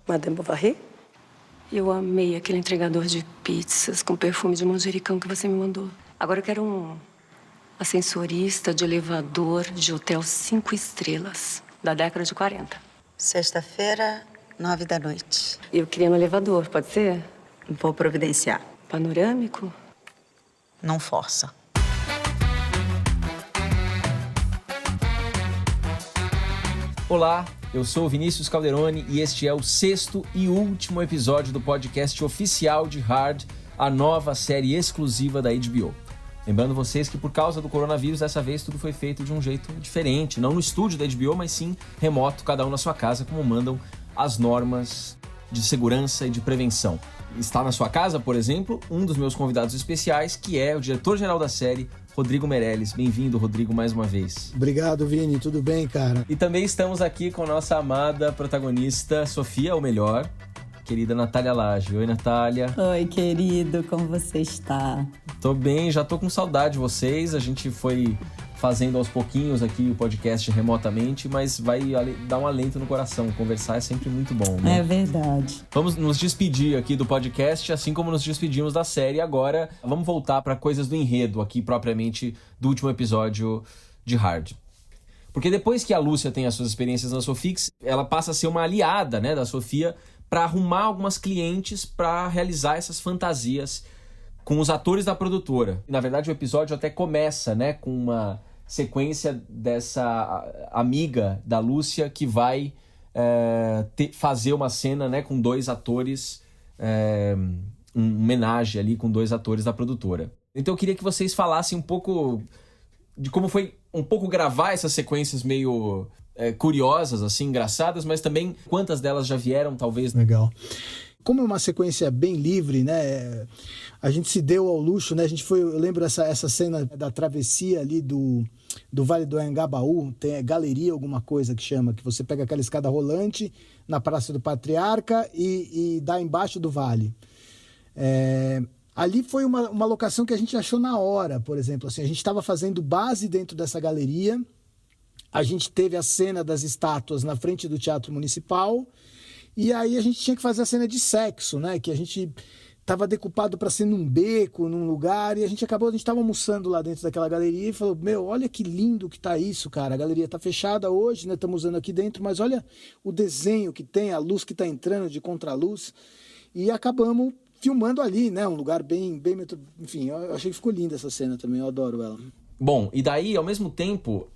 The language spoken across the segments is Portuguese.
Madame Bovary? Eu amei aquele entregador de pizzas com perfume de manjericão que você me mandou. Agora eu quero um ascensorista de elevador de hotel 5 estrelas, da década de 40. Sexta-feira, 9 da noite. Eu queria no elevador, pode ser? Vou providenciar. Panorâmico? Não força. Olá, eu sou o Vinícius Calderoni e este é o 6º e último episódio do podcast oficial de Hard, a nova série exclusiva da HBO. Lembrando vocês que por causa do coronavírus, dessa vez tudo foi feito de um jeito diferente, não no estúdio da HBO, mas sim remoto, cada um na sua casa, como mandam as normas de segurança e de prevenção. Está na sua casa, por exemplo, um dos meus convidados especiais, que é o diretor-geral da série, Rodrigo Meirelles. Bem-vindo, Rodrigo, mais uma vez. Obrigado, Vini. Tudo bem, cara? E também estamos aqui com a nossa amada protagonista, Sofia, ou melhor, querida Natália Lage. Oi, Natália. Oi, querido. Como você está? Tô bem, já tô com saudade de vocês. A gente foi fazendo aos pouquinhos aqui o podcast remotamente, mas vai dar um alento no coração. Conversar é sempre muito bom, né? É verdade. Vamos nos despedir aqui do podcast, assim como nos despedimos da série. Agora, vamos voltar para coisas do enredo aqui, propriamente, do último episódio de Hard. Porque depois que a Lúcia tem as suas experiências na Sofix, ela passa a ser uma aliada, né, da Sofia para arrumar algumas clientes para realizar essas fantasias com os atores da produtora. Na verdade, o episódio até começa, né, com uma sequência dessa amiga da Lúcia que vai fazer uma cena, né, com dois atores, uma homenagem ali com dois atores da produtora. Então eu queria que vocês falassem um pouco de como foi um pouco gravar essas sequências meio curiosas, assim, engraçadas, mas também quantas delas já vieram, talvez. Legal. Como é uma sequência bem livre, né? A gente se deu ao luxo, né? Eu lembro essa cena da travessia ali do Vale do Anhangabaú, tem galeria alguma coisa que chama, que você pega aquela escada rolante na Praça do Patriarca e dá embaixo do vale. Ali foi uma locação que a gente achou na hora, por exemplo. Assim, a gente estava fazendo base dentro dessa galeria, a gente teve a cena das estátuas na frente do Teatro Municipal, e aí a gente tinha que fazer a cena de sexo, né? Que a gente estava decupado para ser num beco, num lugar, e a gente estava almoçando lá dentro daquela galeria e falou, olha que lindo que tá isso, cara. A galeria tá fechada hoje, né? Estamos usando aqui dentro, mas olha o desenho que tem, a luz que tá entrando de contraluz. E acabamos filmando ali, né? Um lugar bem... Enfim, eu achei que ficou linda essa cena também, eu adoro ela. Bom, e daí, ao mesmo tempo,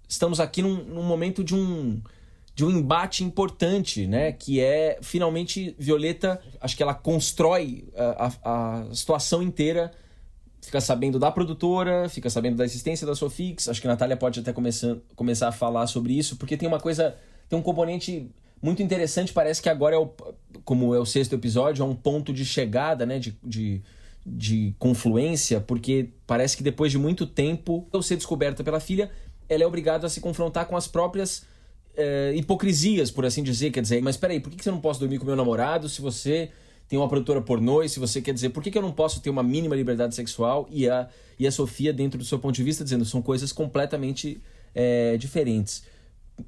estamos aqui num momento de um embate importante, né? Que é, finalmente, Violeta, acho que ela constrói a situação inteira, fica sabendo da produtora, fica sabendo da existência da Sofix. Acho que a Natália pode até começar a falar sobre isso, porque tem um componente muito interessante. Parece que agora, como é o 6º episódio, é um ponto de chegada, né? De confluência, porque parece que depois de muito tempo, ao ser descoberta pela filha, ela é obrigada a se confrontar com as próprias hipocrisias, por assim dizer. Quer dizer, mas peraí, por que você não posso dormir com meu namorado se você tem uma produtora pornô? E se você quer dizer, por que eu não posso ter uma mínima liberdade sexual? E a Sofia, dentro do seu ponto de vista, dizendo, são coisas completamente diferentes.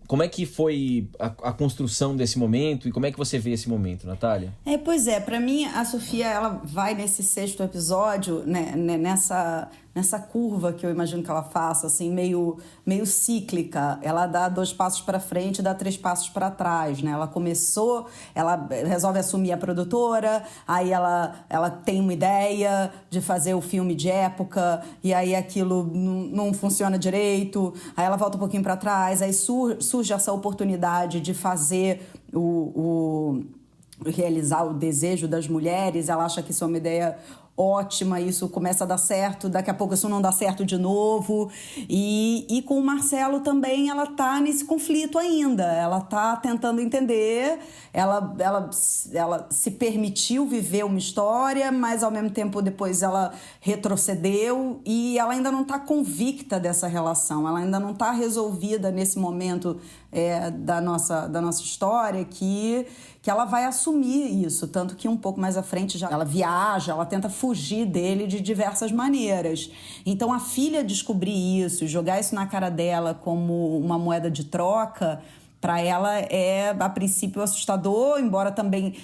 Como é que foi a construção desse momento e como é que você vê esse momento, Natália? Pois é, pra mim a Sofia, ela vai nesse 6º episódio, né, nessa curva que eu imagino que ela faça, assim, meio cíclica. Ela dá 2 passos para frente e dá 3 passos para trás, né? Ela resolve assumir a produtora, aí ela tem uma ideia de fazer o filme de época, e aí aquilo não funciona direito, aí ela volta um pouquinho para trás, aí surge essa oportunidade de fazer realizar o desejo das mulheres. Ela acha que isso é uma ideia ótima, isso começa a dar certo, daqui a pouco isso não dá certo de novo. E com o Marcelo também ela tá nesse conflito ainda, ela tá tentando entender, ela se permitiu viver uma história, mas ao mesmo tempo depois ela retrocedeu e ela ainda não tá convicta dessa relação, ela ainda não tá resolvida nesse momento da nossa história, que ela vai assumir isso, tanto que um pouco mais à frente ela viaja, ela tenta fugir dele de diversas maneiras. Então a filha descobrir isso, jogar isso na cara dela como uma moeda de troca, Para ela é, a princípio, assustador, embora também...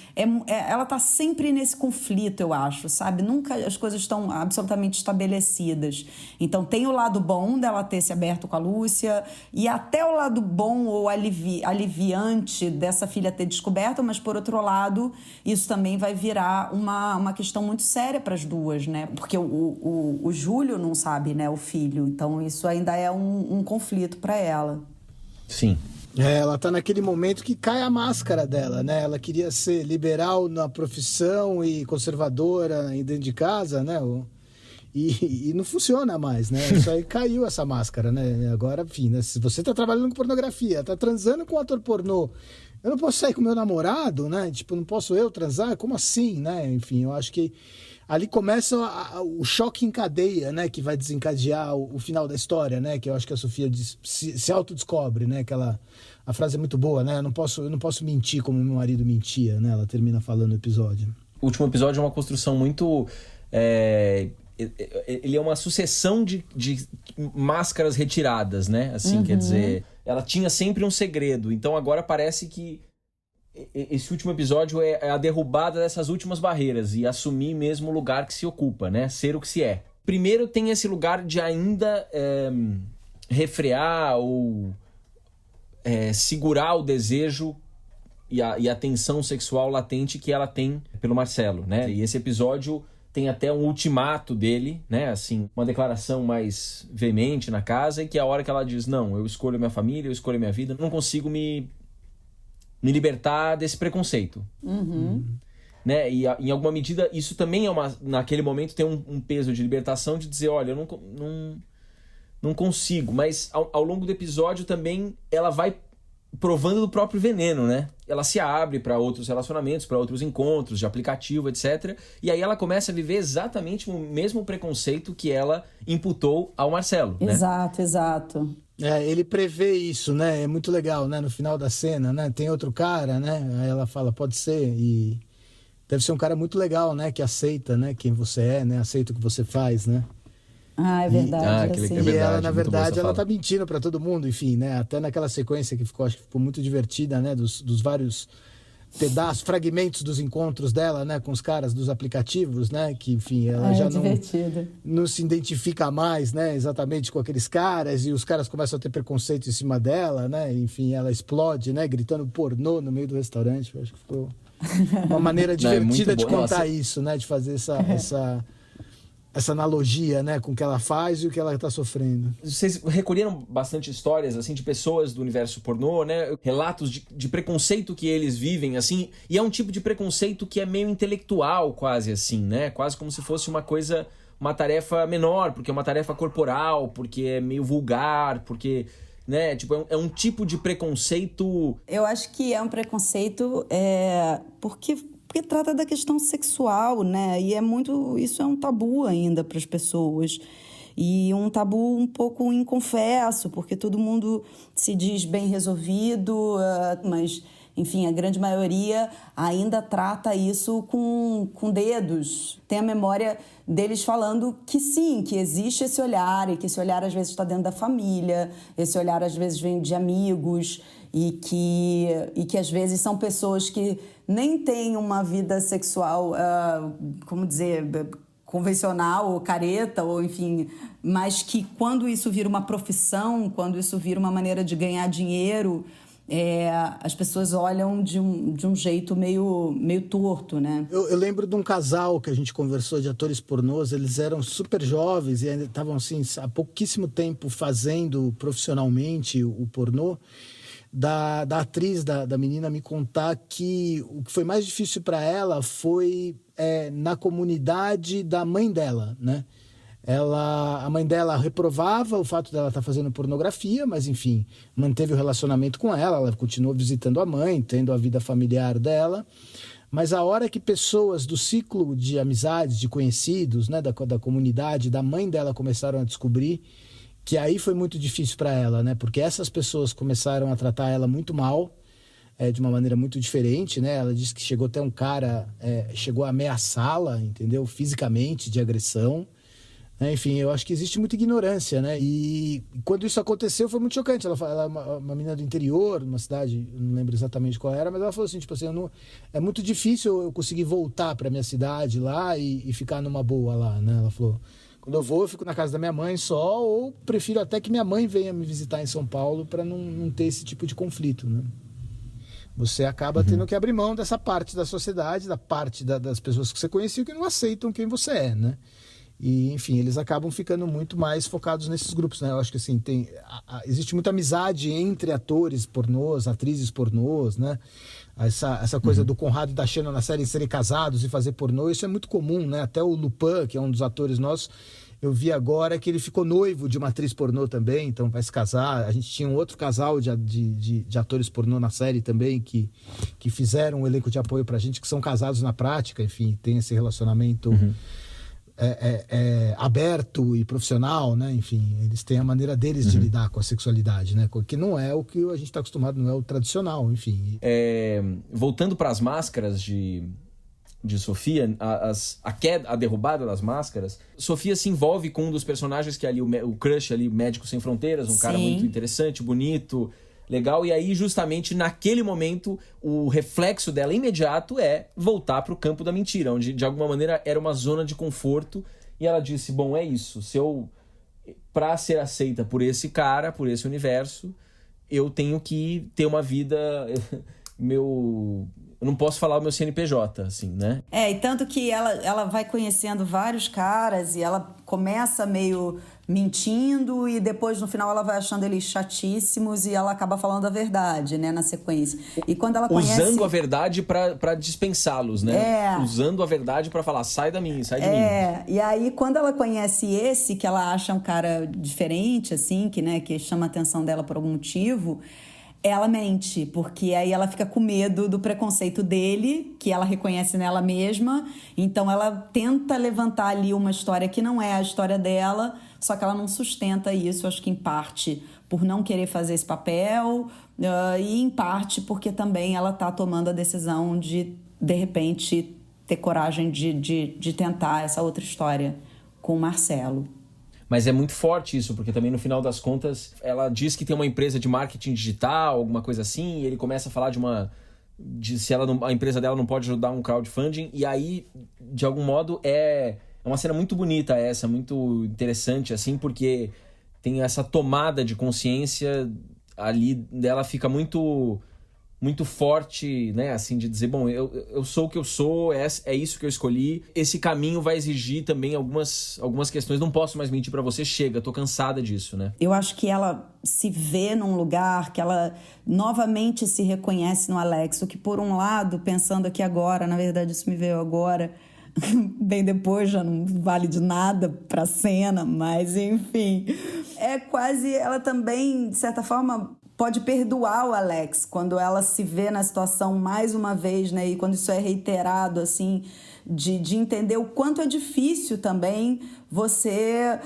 ela está sempre nesse conflito, eu acho, sabe? Nunca as coisas estão absolutamente estabelecidas. Então, tem o lado bom dela ter se aberto com a Lúcia, e até o lado bom ou aliviante dessa filha ter descoberto, mas, por outro lado, isso também vai virar uma questão muito séria para as duas, né? Porque o Júlio não sabe, né, o filho. Então, isso ainda é um conflito para ela. Sim. Ela tá naquele momento que cai a máscara dela, né? Ela queria ser liberal na profissão e conservadora dentro de casa, né? E não funciona mais, né? Isso aí caiu essa máscara, né? Agora, enfim, né? Se você tá trabalhando com pornografia, tá transando com um ator pornô, eu não posso sair com meu namorado, né? Tipo, não posso eu transar? Como assim, né? Enfim, eu acho que ali começa o choque em cadeia, né? Que vai desencadear o final da história, né? Que eu acho que a Sofia se autodescobre, né? A frase é muito boa, né? Eu não posso mentir como meu marido mentia, né? Ela termina falando no episódio. O último episódio é uma construção muito... ele é uma sucessão de máscaras retiradas, né? Assim, quer dizer... Ela tinha sempre um segredo. Então agora parece que esse último episódio é a derrubada dessas últimas barreiras e assumir mesmo o lugar que se ocupa, né? Ser o que se é. Primeiro tem esse lugar de ainda refrear ou segurar o desejo e a tensão sexual latente que ela tem pelo Marcelo, né? E esse episódio tem até um ultimato dele, né? Assim, uma declaração mais veemente na casa, e que é a hora que ela diz, não, eu escolho minha família, eu escolho minha vida, não consigo me libertar desse preconceito. Né? E em alguma medida isso também naquele momento tem um peso de libertação, de dizer, olha, eu não consigo, mas ao longo do episódio também ela vai provando do próprio veneno, né? Ela se abre para outros relacionamentos, para outros encontros de aplicativo, etc. E aí ela começa a viver exatamente o mesmo preconceito que ela imputou ao Marcelo, né? Exato. Ele prevê isso, né? É muito legal, né? No final da cena, né? Tem outro cara, né? Aí ela fala, pode ser, e deve ser um cara muito legal, né? Que aceita, né? Quem você é, né? Aceita o que você faz, né? É verdade. É E verdade, ela, na verdade, ela fala. tá mentindo para todo mundo, enfim, né? Até naquela sequência que acho que ficou muito divertida, né? Dos vários pedaços, fragmentos dos encontros dela, né? Com os caras dos aplicativos, né? Que, enfim, ela já não se identifica mais, né? Exatamente com aqueles caras, e os caras começam a ter preconceito em cima dela, né? Enfim, ela explode, né? Gritando pornô no meio do restaurante. Eu acho que ficou uma maneira divertida de contar isso, né? De fazer essa analogia, né, com o que ela faz e o que ela está sofrendo. Vocês recolheram bastante histórias, assim, de pessoas do universo pornô, né? Relatos de preconceito que eles vivem, assim. E é um tipo de preconceito que é meio intelectual, quase, assim, né? Quase como se fosse uma tarefa menor, porque é uma tarefa corporal, porque é meio vulgar, porque... né? Tipo, é um tipo de preconceito... Eu acho que é um preconceito porque trata da questão sexual, né? E isso é um tabu ainda para as pessoas. E um tabu um pouco inconfesso, porque todo mundo se diz bem resolvido, mas, enfim, a grande maioria ainda trata isso com dedos. Tem a memória deles falando que sim, que existe esse olhar, e que esse olhar às vezes está dentro da família, esse olhar às vezes vem de amigos, e que às vezes são pessoas que nem têm uma vida sexual, convencional ou careta, ou enfim, mas que quando isso vira uma profissão, quando isso vira uma maneira de ganhar dinheiro, as pessoas olham de um jeito meio torto, né? Eu lembro de um casal que a gente conversou, de atores pornôs. Eles eram super jovens e ainda estavam assim, há pouquíssimo tempo fazendo profissionalmente o pornô. Da atriz, da menina, me contar que o que foi mais difícil para ela foi na comunidade da mãe dela, né? A mãe dela reprovava o fato dela estar fazendo pornografia, mas, enfim, manteve o relacionamento com ela continuou visitando a mãe, tendo a vida familiar dela. Mas a hora que pessoas do ciclo de amizades, de conhecidos, né, da comunidade, da mãe dela começaram a descobrir, que aí foi muito difícil para ela, né? Porque essas pessoas começaram a tratar ela muito mal, de uma maneira muito diferente, né? Ela disse que chegou até um cara, chegou a ameaçá-la, entendeu? Fisicamente, de agressão. Enfim, eu acho que existe muita ignorância, né? E quando isso aconteceu foi muito chocante. Ela é uma menina do interior, numa cidade, eu não lembro exatamente qual era, mas ela falou assim, tipo assim, é muito difícil eu conseguir voltar para minha cidade lá e ficar numa boa lá, né? Ela falou, quando eu vou, eu fico na casa da minha mãe só, ou prefiro até que minha mãe venha me visitar em São Paulo para não ter esse tipo de conflito, né? Você acaba tendo que abrir mão dessa parte da sociedade, da parte das pessoas que você conhecia que não aceitam quem você é, né? E, enfim, eles acabam ficando muito mais focados nesses grupos, né? Eu acho que, assim, existe muita amizade entre atores pornôs, atrizes pornôs, né? Essa coisa do Conrado e da Xena na série serem casados e fazer pornô, isso é muito comum, né? Até o Lupin, que é um dos atores nossos, eu vi agora que ele ficou noivo de uma atriz pornô também, então vai se casar. A gente tinha um outro casal de atores pornô na série também, que fizeram um elenco de apoio pra gente, que são casados na prática, enfim, tem esse relacionamento... aberto e profissional, né? Enfim, eles têm a maneira deles de lidar com a sexualidade, né? Que não é o que a gente está acostumado, não é o tradicional, enfim. Voltando para as máscaras de Sofia, a derrubada das máscaras, Sofia se envolve com um dos personagens que é ali o crush ali, Médico Sem Fronteiras, um cara muito interessante, bonito, legal, e aí justamente naquele momento o reflexo dela imediato é voltar para o campo da mentira, onde de alguma maneira era uma zona de conforto, e ela disse, bom, é isso, para ser aceita por esse cara, por esse universo, eu tenho que ter uma vida, eu não posso falar o meu CNPJ, assim, né? E tanto que ela vai conhecendo vários caras e ela começa meio mentindo e depois no final ela vai achando eles chatíssimos e ela acaba falando a verdade, né, na sequência. E quando ela conhece... Usando a verdade pra dispensá-los, né? Usando a verdade pra falar, sai de mim. E aí quando ela conhece esse, que ela acha um cara diferente, assim, que chama a atenção dela por algum motivo... ela mente, porque aí ela fica com medo do preconceito dele, que ela reconhece nela mesma, então ela tenta levantar ali uma história que não é a história dela, só que ela não sustenta isso, acho que em parte por não querer fazer esse papel, e em parte porque também ela está tomando a decisão de repente, ter coragem de tentar essa outra história com o Marcelo. Mas é muito forte isso, porque também no final das contas ela diz que tem uma empresa de marketing digital, alguma coisa assim, e ele começa a falar se a empresa dela não pode ajudar um crowdfunding, e aí, de algum modo, é uma cena muito bonita essa, muito interessante, assim, porque tem essa tomada de consciência ali dela, fica muito forte, né, assim, de dizer, bom, eu sou o que eu sou, é isso que eu escolhi, esse caminho vai exigir também algumas questões, não posso mais mentir pra você, chega, tô cansada disso, né? Eu acho que ela se vê num lugar que ela novamente se reconhece no Alex, o que por um lado, pensando aqui agora, na verdade isso me veio agora, bem depois, já não vale de nada pra cena, mas enfim, é quase, ela também, de certa forma, pode perdoar o Alex quando ela se vê na situação mais uma vez, né? E quando isso é reiterado, assim, de entender o quanto é difícil também você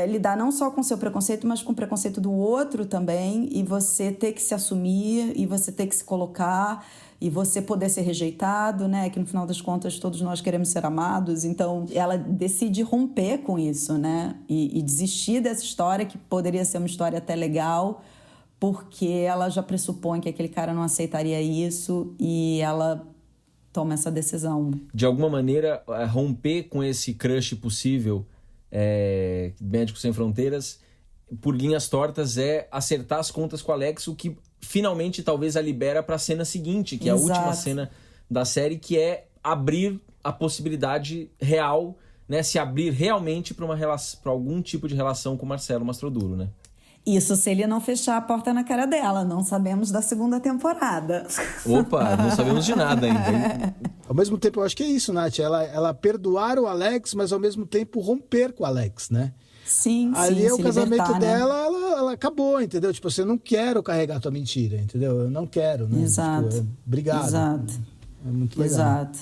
lidar não só com o seu preconceito, mas com o preconceito do outro também, e você ter que se assumir, e você ter que se colocar, e você poder ser rejeitado, né? Que no final das contas todos nós queremos ser amados. Então ela decide romper com isso, né? E desistir dessa história, que poderia ser uma história até legal, porque ela já pressupõe que aquele cara não aceitaria isso e ela toma essa decisão. De alguma maneira, romper com esse crush possível, Médicos Sem Fronteiras, por linhas tortas, é acertar as contas com o Alex, o que finalmente talvez a libera para a cena seguinte, que é a última cena da série, que é abrir a possibilidade real, né, se abrir realmente para algum tipo de relação com o Marcelo Mastroduro, né? Isso se ele não fechar a porta na cara dela. Não sabemos da segunda temporada. Opa, não sabemos de nada ainda. Ao mesmo tempo, eu acho que é isso, Nath. Ela perdoar o Alex, mas ao mesmo tempo romper com o Alex, né? Sim, ali sim, o casamento dela, né? ela acabou, entendeu? Tipo, eu não quero carregar tua mentira, entendeu? Eu não quero, né? Exato. Tipo, obrigado. Exato. É muito legal. Exato.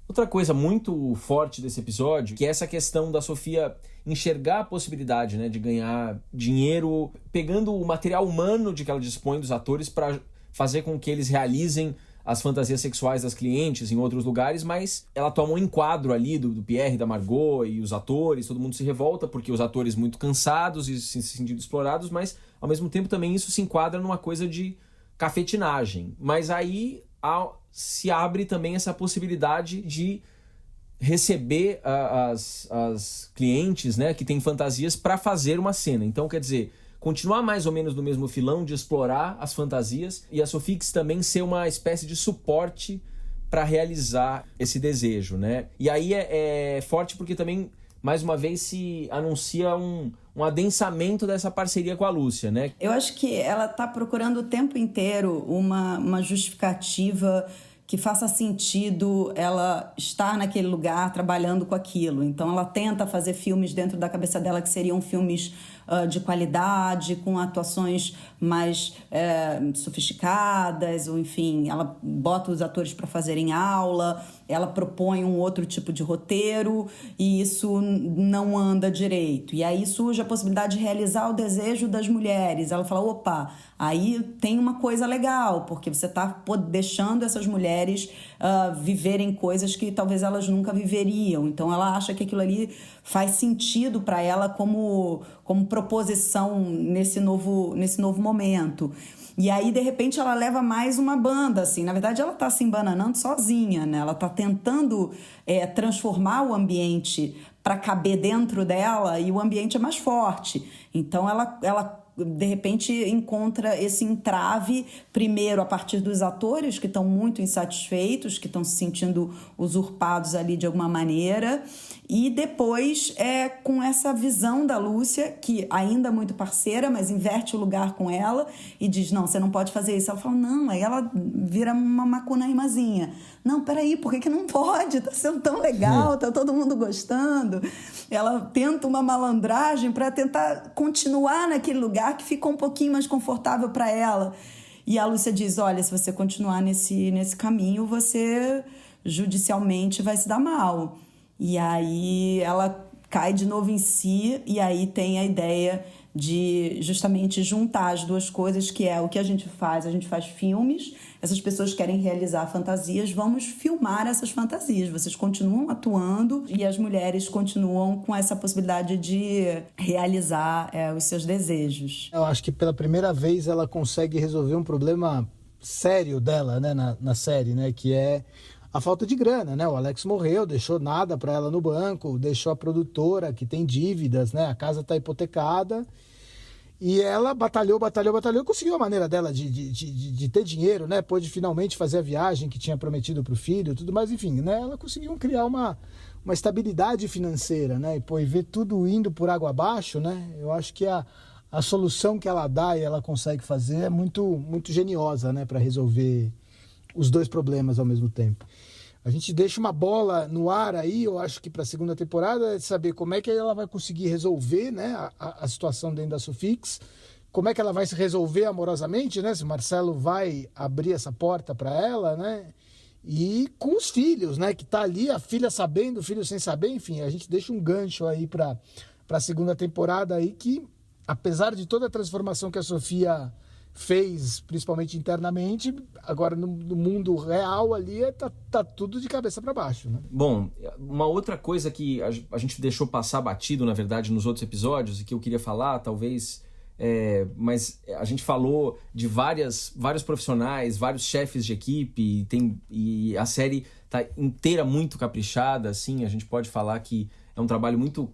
Outra coisa muito forte desse episódio, que é essa questão da Sofia enxergar a possibilidade, né, de ganhar dinheiro pegando o material humano de que ela dispõe dos atores para fazer com que eles realizem as fantasias sexuais das clientes em outros lugares, mas ela toma um enquadro ali do Pierre, da Margot e os atores, todo mundo se revolta porque os atores muito cansados e se sentindo explorados, mas ao mesmo tempo também isso se enquadra numa coisa de cafetinagem. Mas aí se abre também essa possibilidade de receber as clientes, né, que têm fantasias para fazer uma cena. Então, quer dizer, continuar mais ou menos no mesmo filão de explorar as fantasias e a Sofix também ser uma espécie de suporte para realizar esse desejo, né? E aí é forte porque também, mais uma vez, se anuncia um adensamento dessa parceria com a Lúcia, né? Eu acho que ela está procurando o tempo inteiro uma justificativa que faça sentido ela estar naquele lugar trabalhando com aquilo. Então ela tenta fazer filmes dentro da cabeça dela que seriam filmes de qualidade, com atuações mais sofisticadas, ou enfim, ela bota os atores para fazerem aula, ela propõe um outro tipo de roteiro e isso não anda direito. E aí surge a possibilidade de realizar o desejo das mulheres. Ela fala, opa, aí tem uma coisa legal, porque você está deixando essas mulheres viverem coisas que talvez elas nunca viveriam. Então ela acha que aquilo ali faz sentido para ela como proposição nesse novo momento. E aí, de repente, ela leva mais uma banda, assim. Na verdade, ela está se embananando sozinha, né? Ela está tentando transformar o ambiente para caber dentro dela e o ambiente é mais forte. Então, ela de repente encontra esse entrave, primeiro a partir dos atores que estão muito insatisfeitos, que estão se sentindo usurpados ali de alguma maneira, e depois com essa visão da Lúcia, que ainda é muito parceira, mas inverte o lugar com ela e diz, não, você não pode fazer isso. Ela fala, não, aí ela vira uma macunaimazinha. Não, peraí, por que não pode? Tá sendo tão legal, tá todo mundo gostando. Ela tenta uma malandragem para tentar continuar naquele lugar que ficou um pouquinho mais confortável para ela. E a Lúcia diz, olha, se você continuar nesse caminho, você judicialmente vai se dar mal. E aí ela cai de novo em si e aí tem a ideia de justamente juntar as duas coisas, que é o que a gente faz filmes, essas pessoas querem realizar fantasias, vamos filmar essas fantasias, vocês continuam atuando e as mulheres continuam com essa possibilidade de realizar os seus desejos. Eu acho que pela primeira vez ela consegue resolver um problema sério dela, né, na série, né, que é a falta de grana, né? O Alex morreu, deixou nada para ela no banco, deixou a produtora que tem dívidas, né? A casa está hipotecada e ela batalhou e conseguiu a maneira dela de ter dinheiro, né? Pôde finalmente fazer a viagem que tinha prometido para o filho, tudo mais, enfim, né? Ela conseguiu criar uma estabilidade financeira, né? E ver tudo indo por água abaixo, né? Eu acho que a solução que ela dá e ela consegue fazer é muito, muito geniosa, né? Para resolver os dois problemas ao mesmo tempo. A gente deixa uma bola no ar aí, eu acho que para a segunda temporada, de saber como é que ela vai conseguir resolver, né, a situação dentro da Sofix, como é que ela vai se resolver amorosamente, né, se o Marcelo vai abrir essa porta para ela, né, e com os filhos, né, que tá ali, a filha sabendo, o filho sem saber, enfim, a gente deixa um gancho aí para a segunda temporada aí que, apesar de toda a transformação que a Sofia fez, principalmente internamente, agora no mundo real ali tá tudo de cabeça para baixo, né? Bom, uma outra coisa que a gente deixou passar batido, na verdade, nos outros episódios e que eu queria falar, talvez, mas a gente falou de vários profissionais, vários chefes de equipe, e a série tá inteira muito caprichada, assim, a gente pode falar que é um trabalho muito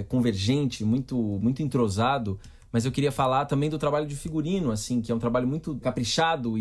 convergente, muito, muito entrosado. Mas eu queria falar também do trabalho de figurino, assim, que é um trabalho muito caprichado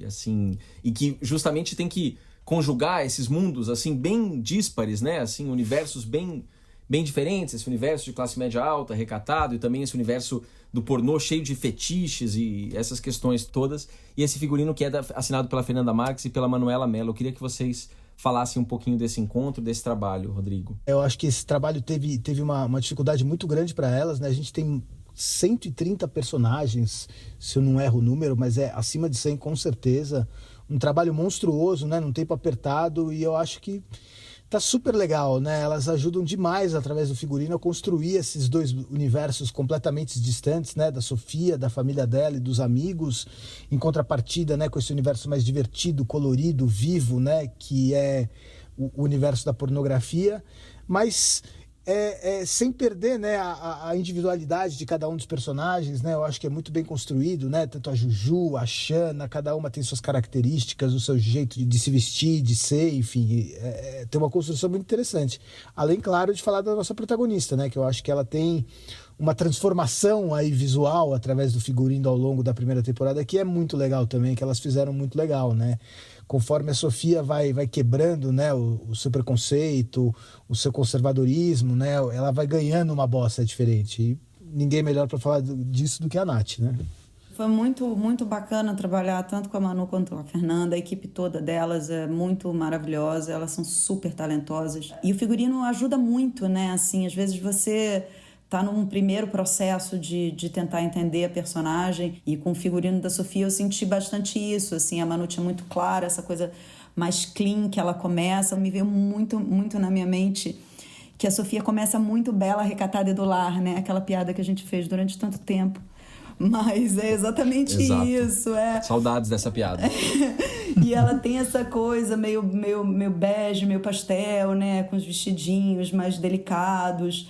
assim, e que justamente tem que conjugar esses mundos, assim, bem díspares, né? Assim, universos bem diferentes. Esse universo de classe média alta, recatado, e também esse universo do pornô cheio de fetiches e essas questões todas. E esse figurino que é assinado pela Fernanda Marques e pela Manuela Mello. Eu queria que vocês falassem um pouquinho desse encontro, desse trabalho, Rodrigo. Eu acho que esse trabalho teve uma dificuldade muito grande para elas, né? A gente tem 130 personagens, se eu não erro o número, mas é acima de 100 com certeza. Um trabalho monstruoso, né? Num tempo apertado, e eu acho que Tá super legal, né? Elas ajudam demais através do figurino a construir esses dois universos completamente distantes, né? Da Sofia, da família dela e dos amigos, em contrapartida, né? Com esse universo mais divertido, colorido, vivo, né? Que é o universo da pornografia, mas sem perder, né, a individualidade de cada um dos personagens, né? Eu acho que é muito bem construído, né? Tanto a Juju, a Shanna, cada uma tem suas características, o seu jeito de se vestir, de ser, enfim, tem uma construção muito interessante. Além, claro, de falar da nossa protagonista, né? Que eu acho que ela tem uma transformação aí visual através do figurino ao longo da primeira temporada, que é muito legal também, que elas fizeram muito legal, né? Conforme a Sofia vai quebrando, né, o seu preconceito, o seu conservadorismo, né, ela vai ganhando uma bossa diferente. E ninguém melhor para falar disso do que a Nath, né? Foi muito, muito bacana trabalhar tanto com a Manu quanto com a Fernanda. A equipe toda delas é muito maravilhosa, elas são super talentosas. E o figurino ajuda muito, né? Assim, às vezes você tá num primeiro processo de tentar entender a personagem, e com o figurino da Sofia eu senti bastante isso, assim, a Manu tinha muito clara essa coisa mais clean que ela começa, me veio muito, muito na minha mente que a Sofia começa muito bela, recatada e do lar, né, aquela piada que a gente fez durante tanto tempo, mas é exatamente Exato. Isso. Saudades dessa piada. E ela tem essa coisa meio bege, meio pastel, né, com os vestidinhos mais delicados,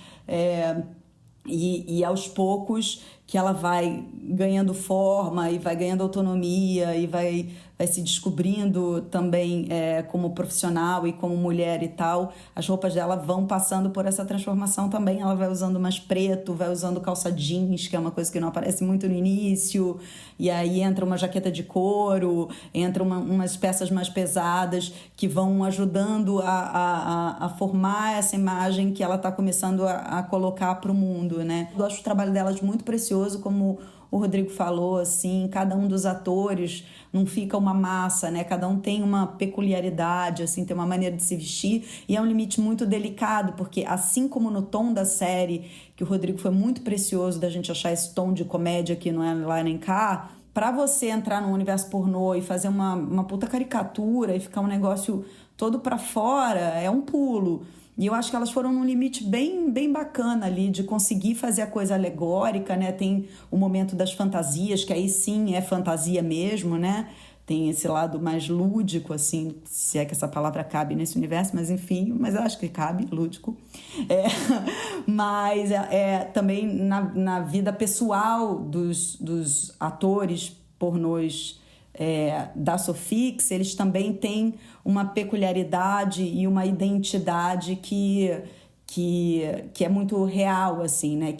E aos poucos que ela vai ganhando forma e vai ganhando autonomia e vai se descobrindo também como profissional e como mulher e tal, as roupas dela vão passando por essa transformação também. Ela vai usando mais preto, vai usando calça jeans, que é uma coisa que não aparece muito no início, e aí entra uma jaqueta de couro, entra umas peças mais pesadas que vão ajudando a formar essa imagem que ela está começando a colocar para o mundo, né? Eu acho o trabalho delas muito precioso, como o Rodrigo falou, assim, cada um dos atores não fica uma massa, né? Cada um tem uma peculiaridade, assim, tem uma maneira de se vestir, e é um limite muito delicado, porque assim como no tom da série, que o Rodrigo foi muito precioso da gente achar esse tom de comédia que não é lá nem cá, pra você entrar no universo pornô e fazer uma puta caricatura e ficar um negócio todo pra fora, é um pulo. E eu acho que elas foram num limite bem, bem bacana ali, de conseguir fazer a coisa alegórica, né? Tem o momento das fantasias, que aí sim é fantasia mesmo, né? Tem esse lado mais lúdico, assim, se é que essa palavra cabe nesse universo, mas enfim, mas eu acho que cabe, lúdico. Mas também na vida pessoal dos atores pornôs da Sofix, eles também têm uma peculiaridade e uma identidade que é muito real, assim, né?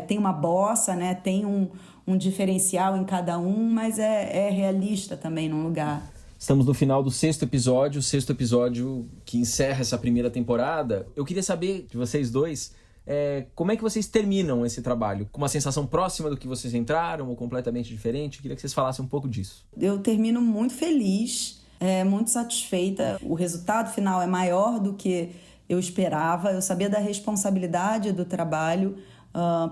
Tem uma bossa, né? Tem um diferencial em cada um, mas é realista também num lugar. Estamos no final do sexto episódio que encerra essa primeira temporada. Eu queria saber de vocês dois, como é que vocês terminam esse trabalho? Com uma sensação próxima do que vocês entraram ou completamente diferente? Eu queria que vocês falassem um pouco disso. Eu termino muito feliz, muito satisfeita. O resultado final é maior do que eu esperava. Eu sabia da responsabilidade do trabalho,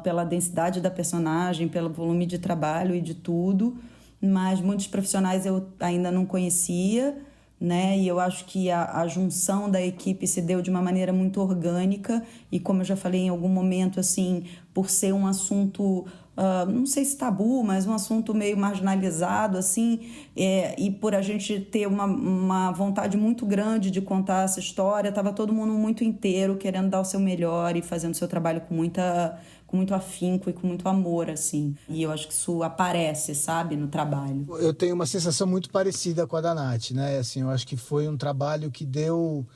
pela densidade da personagem, pelo volume de trabalho e de tudo, mas muitos profissionais eu ainda não conhecia, né? E eu acho que a junção da equipe se deu de uma maneira muito orgânica e, como eu já falei em algum momento, assim, por ser um assunto, não sei se tabu, mas um assunto meio marginalizado, assim, e por a gente ter uma vontade muito grande de contar essa história, estava todo mundo muito inteiro querendo dar o seu melhor e fazendo o seu trabalho com muito afinco e com muito amor, assim. E eu acho que isso aparece, sabe, no trabalho. Eu tenho uma sensação muito parecida com a da Nath, né? Assim, eu acho que foi um trabalho que deu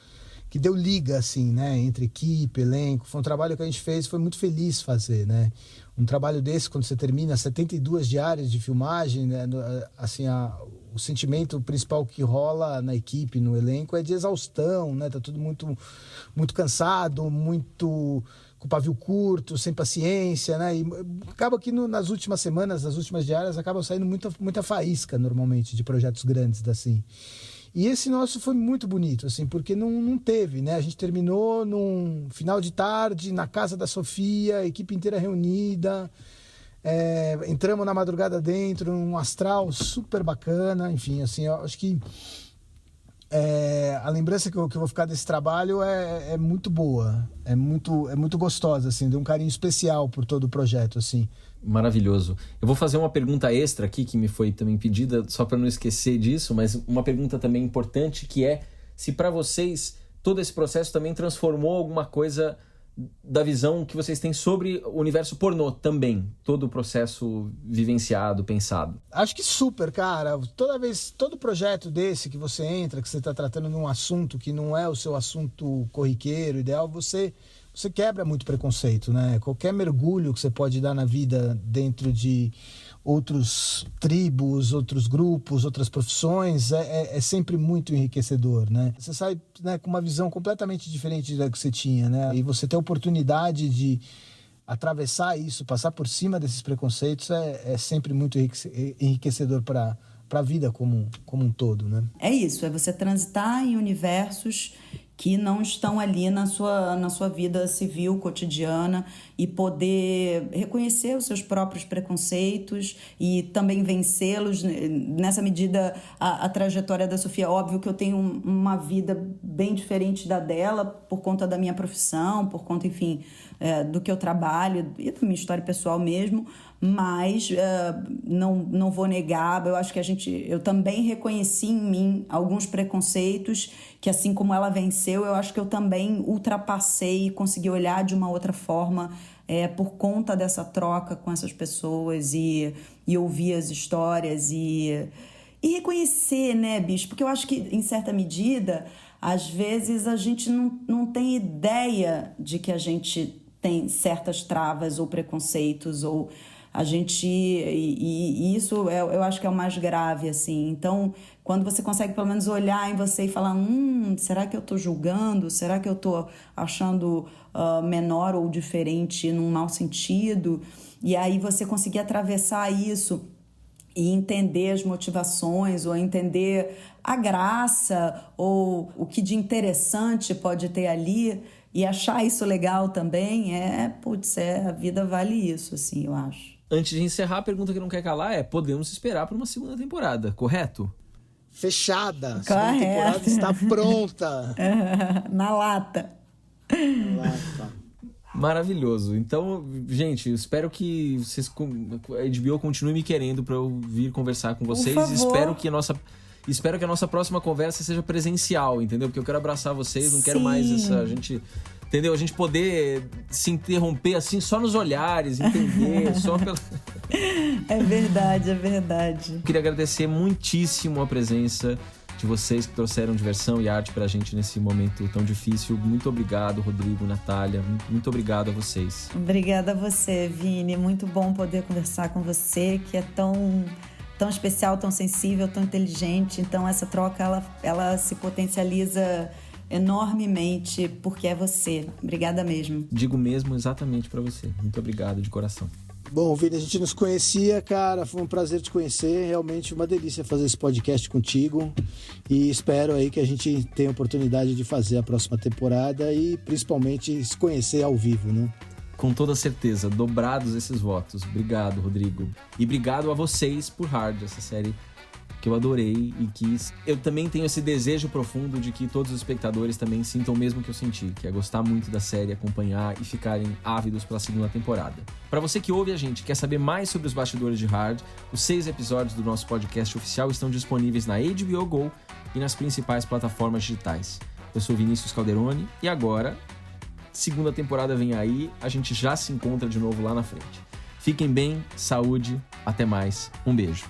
liga, assim, né? Entre equipe, elenco. Foi um trabalho que a gente fez, foi muito feliz fazer, né? Um trabalho desse, quando você termina 72 diárias de filmagem, né? Assim, o sentimento principal que rola na equipe, no elenco, é de exaustão, né? Tá tudo muito, muito cansado, muito com pavio curto, sem paciência, né? E acaba que nas últimas semanas, nas últimas diárias, acaba saindo muita faísca, normalmente, de projetos grandes, assim. E esse nosso foi muito bonito, assim, porque não teve, né? A gente terminou num final de tarde, na casa da Sofia, a equipe inteira reunida, entramos na madrugada dentro, num astral super bacana, enfim, assim, eu acho que A lembrança que eu vou ficar desse trabalho é muito boa, é muito gostosa, assim, de um carinho especial por todo o projeto, assim. Maravilhoso. Eu vou fazer uma pergunta extra aqui, que me foi também pedida, só para não esquecer disso, mas uma pergunta também importante, que é se para vocês todo esse processo também transformou alguma coisa da visão que vocês têm sobre o universo pornô também, todo o processo vivenciado, pensado. Acho que super, cara. Todo projeto desse que você entra, que você está tratando de um assunto que não é o seu assunto corriqueiro, ideal, você quebra muito preconceito, né? Qualquer mergulho que você pode dar na vida dentro de outros tribos, outros grupos, outras profissões, é sempre muito enriquecedor, né? Você sai, né, com uma visão completamente diferente da que você tinha, né? E você ter a oportunidade de atravessar isso, passar por cima desses preconceitos é sempre muito enriquecedor para a vida como um todo, né? É isso, é você transitar em universos que não estão ali na sua vida civil, cotidiana, e poder reconhecer os seus próprios preconceitos e também vencê-los. Nessa medida, a trajetória da Sofia, óbvio que eu tenho uma vida bem diferente da dela, por conta da minha profissão, por conta, enfim, do que eu trabalho e da minha história pessoal mesmo, mas não vou negar, eu acho que eu também reconheci em mim alguns preconceitos que, assim como ela venceu, eu acho que eu também ultrapassei e consegui olhar de uma outra forma por conta dessa troca com essas pessoas e ouvir as histórias e reconhecer, né, bicho? Porque eu acho que, em certa medida, às vezes a gente não tem ideia de que a gente tem certas travas ou preconceitos, ou a gente... E isso eu acho que é o mais grave, assim. Então, quando você consegue pelo menos olhar em você e falar, será que eu estou julgando? Será que eu estou achando menor ou diferente num mau sentido? E aí você conseguir atravessar isso e entender as motivações, ou entender a graça, ou o que de interessante pode ter ali, e achar isso legal também, a vida vale isso, assim, eu acho. Antes de encerrar, a pergunta que não quer calar podemos esperar por uma segunda temporada, correto? Fechada. A segunda temporada está pronta. Na lata. Maravilhoso. Então, gente, eu espero que a HBO continue me querendo para eu vir conversar com vocês. Espero que a nossa próxima conversa seja presencial, entendeu? Porque eu quero abraçar vocês, não quero mais a gente poder se interromper assim só nos olhares, entender, só pela... É verdade. Queria agradecer muitíssimo a presença de vocês que trouxeram diversão e arte pra gente nesse momento tão difícil. Muito obrigado, Rodrigo, Natália. Muito obrigado a vocês. Obrigada a você, Vini. Muito bom poder conversar com você, que é tão especial, tão sensível, tão inteligente. Então, essa troca, ela se potencializa enormemente porque é você. Obrigada mesmo. Digo mesmo exatamente pra você. Muito obrigado, de coração. Bom, Vini, a gente nos conhecia, cara, foi um prazer te conhecer, realmente uma delícia fazer esse podcast contigo, e espero aí que a gente tenha a oportunidade de fazer a próxima temporada e principalmente se conhecer ao vivo, né? Com toda certeza, dobrados esses votos. Obrigado, Rodrigo. E obrigado a vocês por Hard, essa série que eu adorei e que eu também tenho esse desejo profundo de que todos os espectadores também sintam o mesmo que eu senti, que é gostar muito da série, acompanhar e ficarem ávidos pela segunda temporada. Para você que ouve a gente e quer saber mais sobre os bastidores de Hard, os 6 episódios do nosso podcast oficial estão disponíveis na HBO Go e nas principais plataformas digitais. Eu sou Vinícius Calderoni e agora, segunda temporada vem aí, a gente já se encontra de novo lá na frente. Fiquem bem, saúde, até mais, um beijo.